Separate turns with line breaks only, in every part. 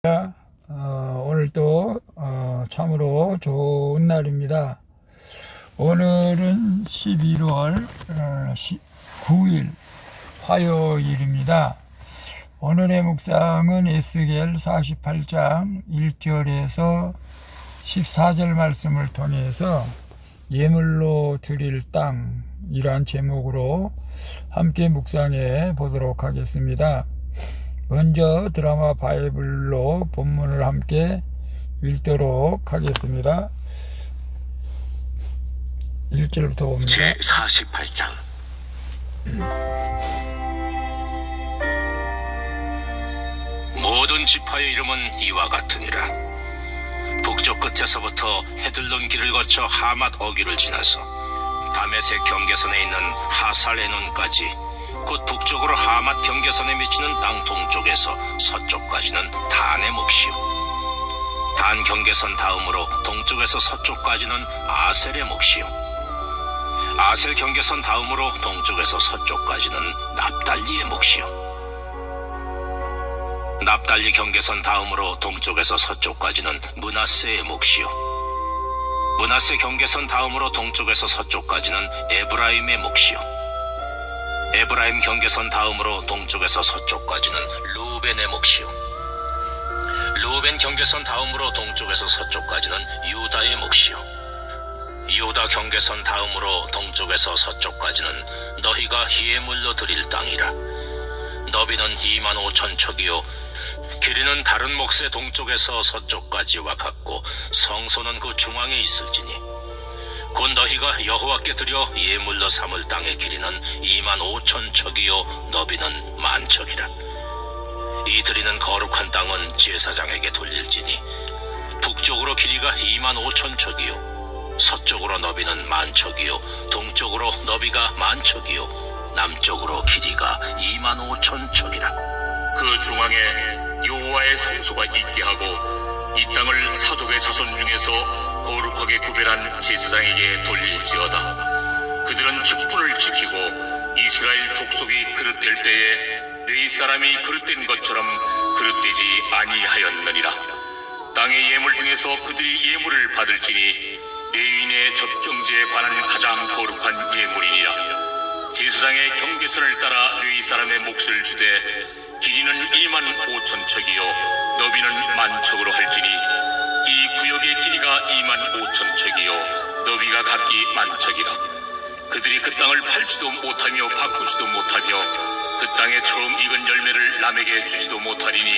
오늘도 참으로 좋은 날입니다. 오늘은 11월 9일 화요일입니다. 오늘의 묵상은 에스겔 48장 1절에서 14절 말씀을 통해서 예물로 드릴 땅이란 제목으로 함께 묵상해 보도록 하겠습니다. 먼저 드라마 바이블로 본문을 함께 읽도록 하겠습니다. 1절부터 봅니다.
제48장 모든 지파의 이름은 이와 같으니라. 북쪽 끝에서부터 헤들론 길을 거쳐 하맛 어귀를 지나서 다메섹 경계선에 있는 하살에논까지, 곧 북쪽으로 하맛 경계선에 미치는 땅 동쪽에서 서쪽까지는 단의 몫이요, 단 경계선 다음으로 동쪽에서 서쪽까지는 아셀의 몫이요, 아셀 경계선 다음으로 동쪽에서 서쪽까지는 납달리의 몫이요, 납달리 경계선 다음으로 동쪽에서 서쪽까지는 므낫세의 몫이요, 므낫세 경계선 다음으로 동쪽에서 서쪽까지는 에브라임의 몫이요, 에브라임 경계선 다음으로 동쪽에서 서쪽까지는 루벤의 몫이요, 루벤 경계선 다음으로 동쪽에서 서쪽까지는 유다의 몫이요, 유다 경계선 다음으로 동쪽에서 서쪽까지는 너희가 예물로 드릴 땅이라. 너비는 25,000척이요 길이는 다른 몫의 동쪽에서 서쪽까지와 같고 성소는 그 중앙에 있을지니, 곧 너희가 여호와께 드려 예물로 삼을 땅의 길이는 25,000척이요 너비는 10,000척이라. 이 드리는 거룩한 땅은 제사장에게 돌릴지니, 북쪽으로 길이가 25,000척이요 서쪽으로 너비는 10,000척이요 동쪽으로 너비가 10,000척이요 남쪽으로 길이가 25,000척이라.
그 중앙에 여호와의 성소가 있게 하고 이 땅을 사독의 자손 중에서 거룩하게 구별한 제사장에게 돌릴지어다. 그들은 직분을 지키고 이스라엘 족속이 그릇될 때에 레위 사람이 그릇된 것처럼 그릇되지 아니하였느니라. 땅의 예물 중에서 그들이 예물을 받을지니 레위인의 접경제에 관한 가장 거룩한 예물이니라. 제사장의 경계선을 따라 레위 사람의 몫을 주되 길이는 25,000척이요 너비는 10,000척으로 할지니, 이 구역의 길이가 25,000척이요 너비가 각기 10,000척이라. 그들이 그 땅을 팔지도 못하며 바꾸지도 못하며 그 땅에 처음 익은 열매를 남에게 주지도 못하리니,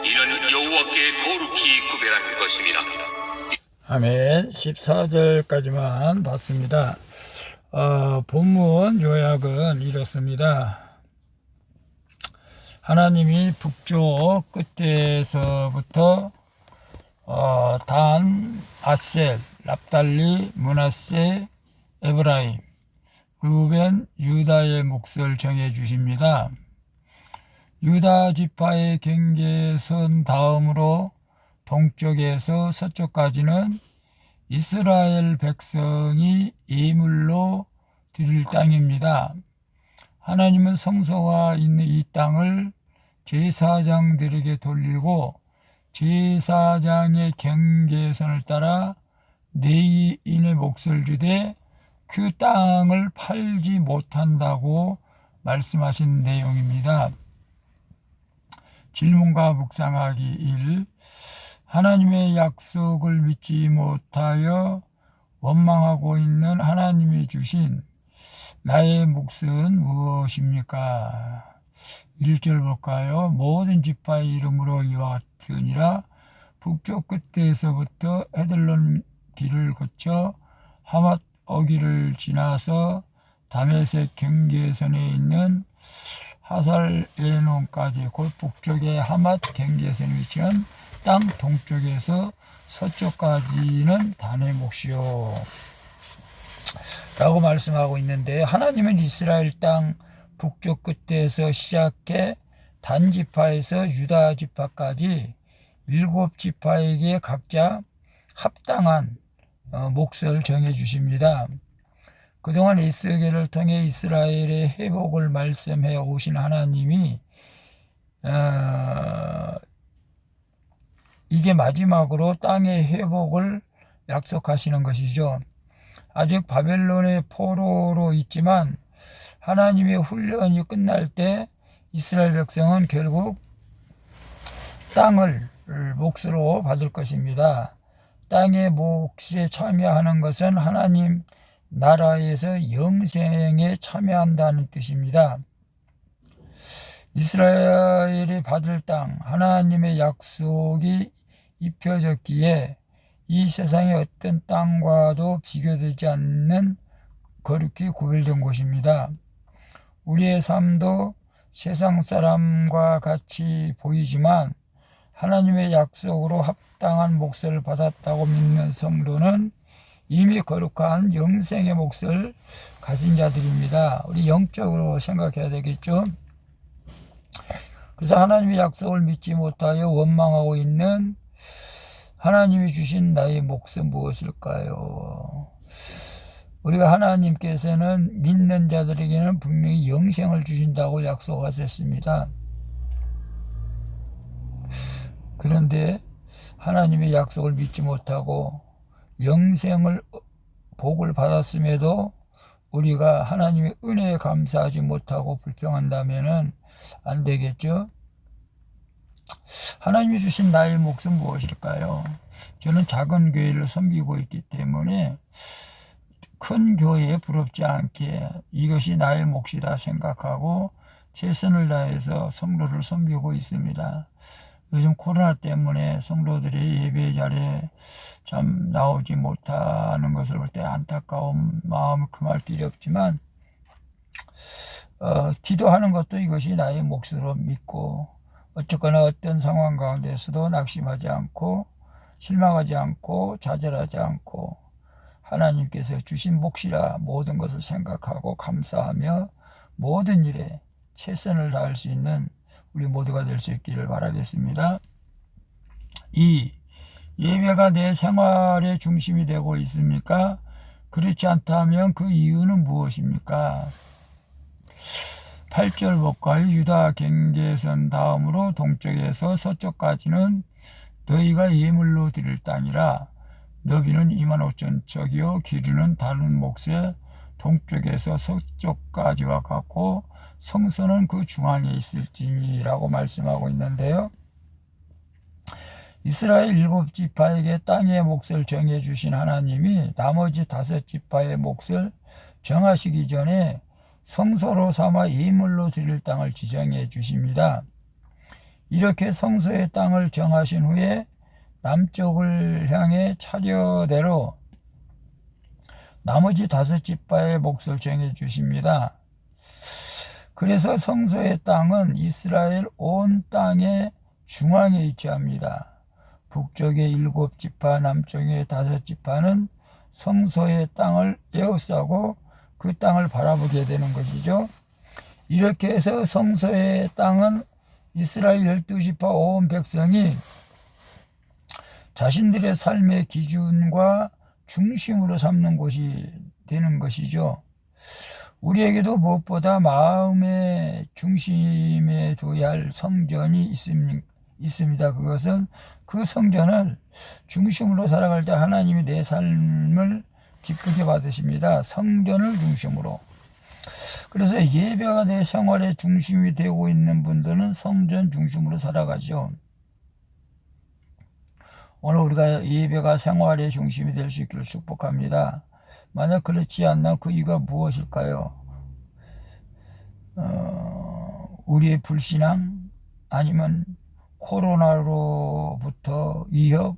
이는 여호와께 거룩히 구별한 것임이라.
아멘. 14절까지만 봤습니다. 본문 요약은 이렇습니다. 하나님이 북쪽 끝에서부터 단, 아셀, 납달리, 므낫세, 에브라임, 루벤, 유다의 몫을 정해 주십니다. 유다 지파의 경계선 다음으로 동쪽에서 서쪽까지는 이스라엘 백성이 예물로 드릴 땅입니다. 하나님은 성소가 있는 이 땅을 제사장들에게 돌리고 제사장의 경계선을 따라 레위인의 몫을 주되 그 땅을 팔지 못한다고 말씀하신 내용입니다. 질문과 묵상하기 1. 하나님의 약속을 믿지 못하여 원망하고 있는 하나님이 주신 나의 몫은 무엇입니까? 1절 볼까요? 모든 지파의 이름으로 이와 같으니라. 북쪽 끝에서부터 헤들론 길을 거쳐 하맛 어귀를 지나서 다메섹 경계선에 있는 하살에논까지, 곧 북쪽의 하맛 경계선에 위치한 땅 동쪽에서 서쪽까지는 단의 몫이요 라고 말씀하고 있는데, 하나님은 이스라엘 땅 북쪽 끝에서 시작해 단 지파에서 유다 지파까지 7지파에게 각자 합당한 몫을 정해 주십니다. 그동안 에스겔을 통해 이스라엘의 회복을 말씀해 오신 하나님이 이제 마지막으로 땅의 회복을 약속하시는 것이죠. 아직 바벨론의 포로로 있지만 하나님의 훈련이 끝날 때 이스라엘 백성은 결국 땅을 몫으로 받을 것입니다. 땅의 몫에 참여하는 것은 하나님 나라에서 영생에 참여한다는 뜻입니다. 이스라엘이 받을 땅, 하나님의 약속이 입혀졌기에 이 세상의 어떤 땅과도 비교되지 않는 거룩히 구별된 곳입니다. 우리의 삶도 세상 사람과 같이 보이지만 하나님의 약속으로 합당한 몫을 받았다고 믿는 성도는 이미 거룩한 영생의 몫을 가진 자들입니다. 우리 영적으로 생각해야 되겠죠. 그래서 하나님의 약속을 믿지 못하여 원망하고 있는 하나님이 주신 나의 몫은 무엇일까요? 우리가 하나님께서는 믿는 자들에게는 분명히 영생을 주신다고 약속하셨습니다. 그런데 하나님의 약속을 믿지 못하고 영생을 복을 받았음에도 우리가 하나님의 은혜에 감사하지 못하고 불평한다면 안 되겠죠? 하나님이 주신 나의 몫은 무엇일까요? 저는 작은 교회를 섬기고 있기 때문에 큰 교회에 부럽지 않게 이것이 나의 몫이다 생각하고 최선을 다해서 성도를 섬기고 있습니다. 요즘 코로나 때문에 성도들이 예배 자리에 참 나오지 못하는 것을 볼 때 안타까운 마음을 금할 길이 없지만 기도하는 것도 이것이 나의 몫으로 믿고 어쨌거나 어떤 상황 가운데서도 낙심하지 않고 실망하지 않고 좌절하지 않고 하나님께서 주신 몫이라 모든 것을 생각하고 감사하며 모든 일에 최선을 다할 수 있는 우리 모두가 될 수 있기를 바라겠습니다. 2. 예배가 내 생활의 중심이 되고 있습니까? 그렇지 않다면 그 이유는 무엇입니까? 8절 볼까요? 유다 경계선 다음으로 동쪽에서 서쪽까지는 너희가 예물로 드릴 땅이라 너비는 25,000척이요 길이는 다른 몫에 동쪽에서 서쪽까지와 같고 성소는 그 중앙에 있을지니라고 말씀하고 있는데요. 이스라엘 7지파에게 땅의 몫을 정해주신 하나님이 나머지 5지파의 몫을 정하시기 전에 성소로 삼아 예물로 드릴 땅을 지정해 주십니다. 이렇게 성소의 땅을 정하신 후에 남쪽을 향해 차례대로 나머지 5지파의 몫을 정해 주십니다. 그래서 성소의 땅은 이스라엘 온 땅의 중앙에 위치합니다. 북쪽의 7지파, 남쪽의 5지파는 성소의 땅을 에워싸고 그 땅을 바라보게 되는 것이죠. 이렇게 해서 성소의 땅은 이스라엘 12지파 온 백성이 자신들의 삶의 기준과 중심으로 삼는 곳이 되는 것이죠. 우리에게도 무엇보다 마음의 중심에 둬야 할 성전이 있습니다. 그것은 그 성전을 중심으로 살아갈 때 하나님이 내 삶을 기쁘게 받으십니다. 성전을 중심으로. 그래서 예배가 내 생활의 중심이 되고 있는 분들은 성전 중심으로 살아가죠. 오늘 우리가 예배가 생활의 중심이 될 수 있기를 축복합니다. 만약 그렇지 않나 그 이유가 무엇일까요? 우리의 불신앙 아니면 코로나로부터 위협,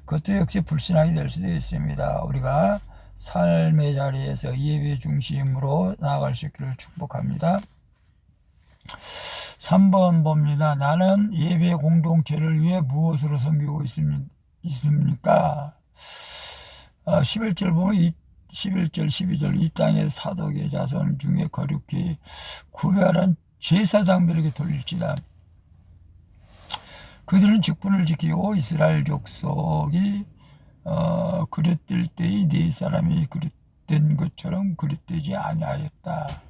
그것도 역시 불신앙이 될 수도 있습니다. 우리가 삶의 자리에서 예배 중심으로 나아갈 수 있기를 축복합니다. 3번 봅니다. 나는 예배 공동체를 위해 무엇으로 섬기고 있습니까? 11절 보면 11절 12절 이 땅의 사독의 자손 중에 거룩히 구별한 제사장들에게 돌릴지라. 그들은 직분을 지키고 이스라엘 족속이 그릇될 때의 네 사람이 그릇된 것처럼 그릇되지 아니하였다.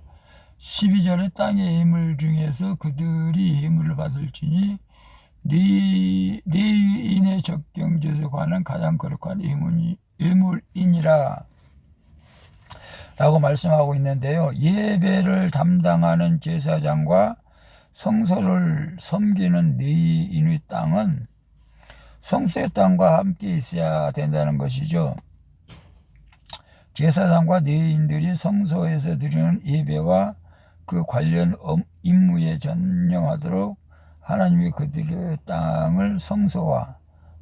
12절에 땅의 예물 중에서 그들이 예물을 받을지니 네 적경지에서 관한 가장 거룩한 예물이니라 라고 말씀하고 있는데요. 예배를 담당하는 제사장과 성소를 섬기는 레위인의 땅은 성소의 땅과 함께 있어야 된다는 것이죠. 제사장과 레위인들이 성소에서 드리는 예배와 그 관련 임무에 전념하도록 하나님이 그들의 땅을 성소와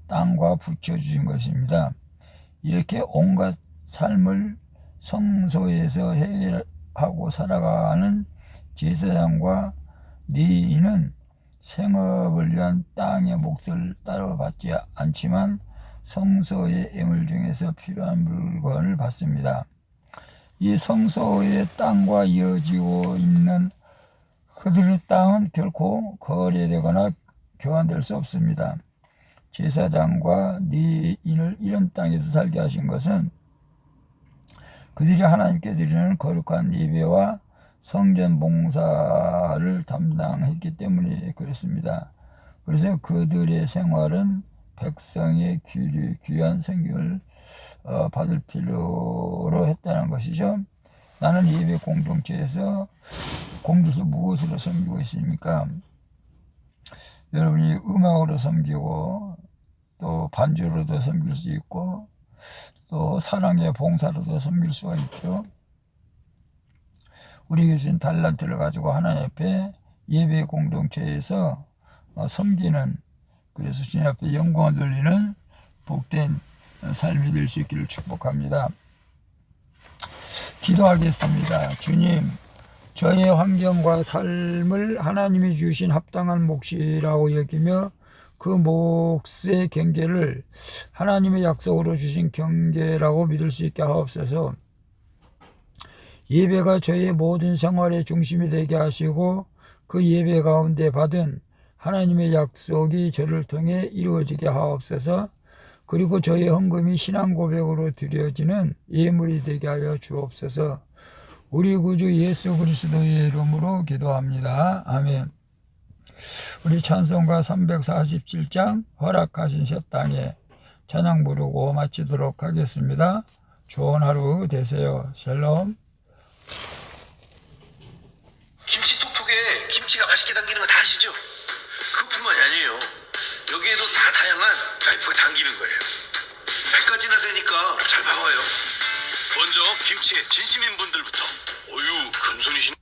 땅과 붙여주신 것입니다. 이렇게 온갖 삶을 성소에서 해하고 살아가는 제사장과 레위인은 생업을 위한 땅의 몫을 따로 받지 않지만 성소의 예물 중에서 필요한 물건을 받습니다. 이 성소의 땅과 이어지고 있는 그들의 땅은 결코 거래되거나 교환될 수 없습니다. 제사장과 레위인을 이런 땅에서 살게 하신 것은 그들이 하나님께 드리는 거룩한 예배와 성전 봉사를 담당했기 때문에 그렇습니다. 그래서 그들의 생활은 백성의 귀한 생명을 받을 필요로 했다는 것이죠. 나는 예배 공동체에서 무엇으로 섬기고 있습니까? 여러분이 음악으로 섬기고 또 반주로도 섬길 수 있고 또 사랑의 봉사로도 섬길 수가 있죠. 우리에게 주신 달란트를 가지고 하나님 앞에 예배 공동체에서 섬기는, 그래서 주님 앞에 영광을 돌리는 복된 삶이 될 수 있기를 축복합니다. 기도하겠습니다. 주님, 저의 환경과 삶을 하나님이 주신 합당한 몫이라고 여기며 그 몫의 경계를 하나님의 약속으로 주신 경계라고 믿을 수 있게 하옵소서. 예배가 저의 모든 생활의 중심이 되게 하시고 그 예배 가운데 받은 하나님의 약속이 저를 통해 이루어지게 하옵소서. 그리고 저의 헌금이 신앙 고백으로 드려지는 예물이 되게 하여 주옵소서. 우리 구주 예수 그리스도의 이름으로 기도합니다. 아멘. 우리 찬송가 347장 허락하신 새 땅에 찬양 부르고 마치도록 하겠습니다. 좋은 하루 되세요. 샬롬.
김치 톡톡에 김치가 맛있게 담기는 거 다 아시죠? 그뿐만이 아니에요. 여기에도 다 다양한 라이프가 담기는 거예요. 100가지나 되니까 잘 봐봐요. 먼저 김치에 진심인 분들부터. 어유, 금손이신.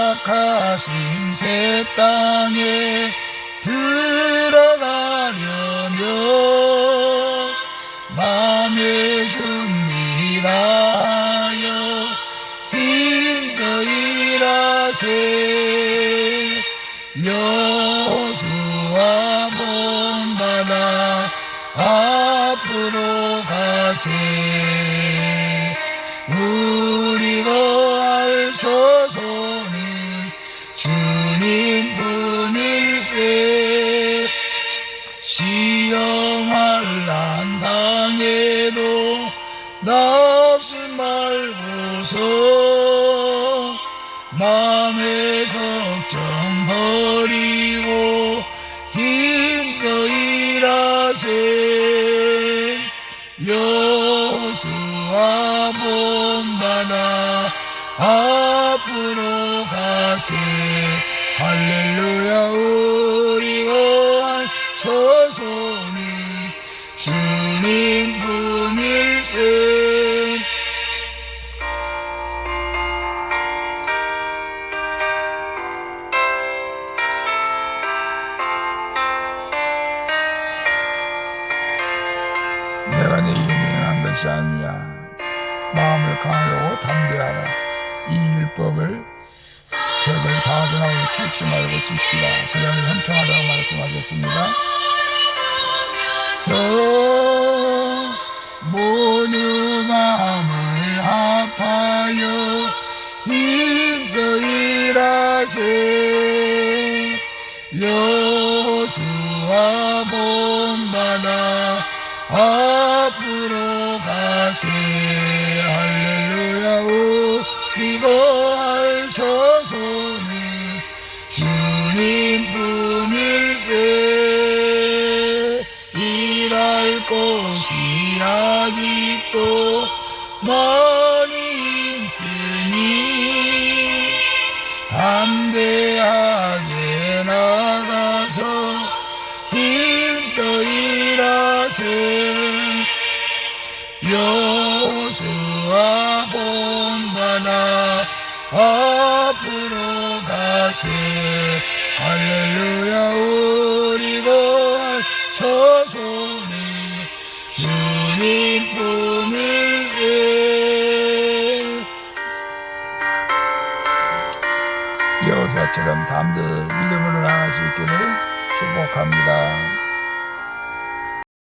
허락하신 새 땅에 들어가려면 마음의 준비하여 힘써 일하세. 여호수아 본받아 앞으로 가세. 우리 거할 조선이 주님뿐일세. 시험할 난 당해도 낙심 말고서 마음의 걱정 버리고 힘써 일하세. 여호수아 본받아 앞으로 가세. 할렐루야. 우리 거할 조선이 주님뿐일세. 내가 네 유명한 것이 아니냐. 마음을 강하고 담대하라. 이 율법을 제발 다하더라도 취치 말고 지키라. 그러면 형통하다고 말씀하셨습니다. 모두 마음을 합하여 힘써 일하세. 여호수아 본받아 앞으로 가세. 할렐루야. 우리 거할 저소는 주님뿐일세. 일할 곳이 아직도 많이 있으니 담대하게 나가서 힘써 일하세. 여호수아 본받아 앞으로 가세. 할렐루야. 우리 거할 저소는 주님뿐일세. 여호수아처럼 담대히 믿음으로 나갈 수 있기를 축복합니다.